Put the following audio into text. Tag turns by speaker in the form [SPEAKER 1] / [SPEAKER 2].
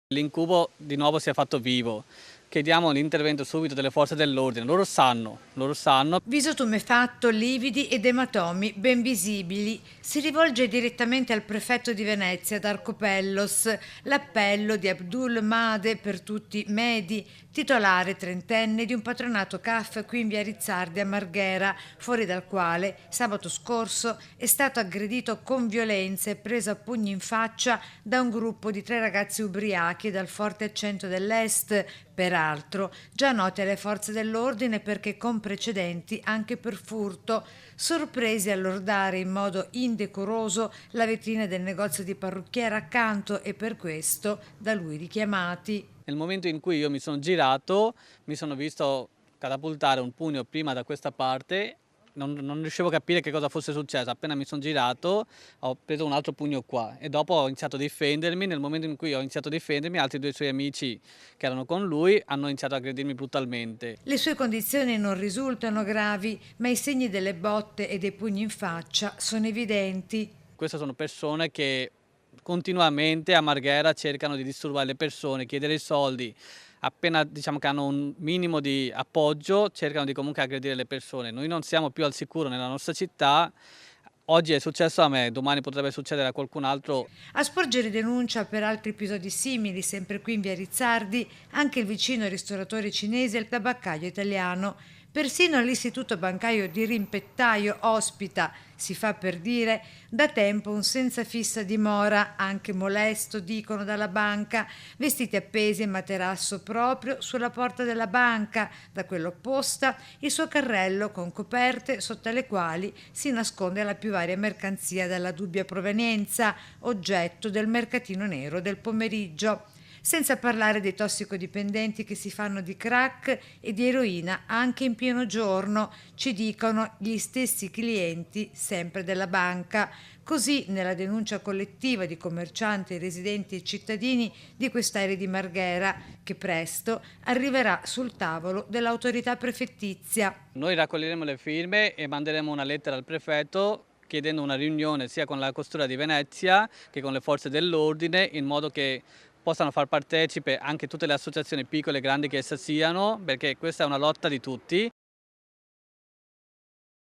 [SPEAKER 1] L'incubo di nuovo si è fatto vivo. Chiediamo l'intervento subito delle forze dell'ordine. Loro sanno.
[SPEAKER 2] Viso tumefatto, lividi ed ematomi ben visibili. Si rivolge direttamente al prefetto di Venezia, Darco Pellos. L'appello di Abdul Made per tutti Medi, titolare trentenne di un patronato CAF qui in via Rizzardi a Marghera, fuori dal quale sabato scorso è stato aggredito con violenza e preso a pugni in faccia da un gruppo di 3 ragazzi ubriachi dal forte accento dell'est, peraltro già noti alle forze dell'ordine perché con precedenti anche per furto, sorpresi a lordare in modo indecoroso la vetrina del negozio di parrucchiera accanto e per questo da lui richiamati.
[SPEAKER 1] Nel momento in cui io mi sono girato, mi sono visto catapultare un pugno prima da questa parte. Non riuscivo a capire che cosa fosse successo. Appena mi sono girato ho preso un altro pugno qua e dopo ho iniziato a difendermi. Nel momento in cui ho iniziato a difendermi, altri 2 suoi amici che erano con lui hanno iniziato a aggredirmi brutalmente.
[SPEAKER 2] Le sue condizioni non risultano gravi, ma i segni delle botte e dei pugni in faccia sono evidenti.
[SPEAKER 1] Queste sono persone che continuamente a Marghera cercano di disturbare le persone, chiedere i soldi. Appena diciamo che hanno un minimo di appoggio, cercano di comunque aggredire le persone. Noi non siamo più al sicuro nella nostra città. Oggi è successo a me, domani potrebbe succedere a qualcun altro.
[SPEAKER 2] A sporgere denuncia per altri episodi simili, sempre qui in via Rizzardi, anche il vicino ristoratore cinese e il tabaccaio italiano. Persino l'istituto bancario di Rimpettaio ospita, si fa per dire, da tempo un senza fissa dimora, anche molesto, dicono dalla banca, vestiti appesi in materasso proprio sulla porta della banca, da quella opposta il suo carrello con coperte sotto le quali si nasconde la più varia mercanzia dalla dubbia provenienza, oggetto del mercatino nero del pomeriggio. Senza parlare dei tossicodipendenti che si fanno di crack e di eroina anche in pieno giorno, ci dicono gli stessi clienti sempre della banca. Così nella denuncia collettiva di commercianti, residenti e cittadini di quest'area di Marghera, che presto arriverà sul tavolo dell'autorità prefettizia.
[SPEAKER 1] Noi raccoglieremo le firme e manderemo una lettera al prefetto chiedendo una riunione sia con la Questura di Venezia che con le forze dell'ordine in modo che possano far partecipe anche tutte le associazioni piccole e grandi che esse siano, perché questa è una lotta di tutti.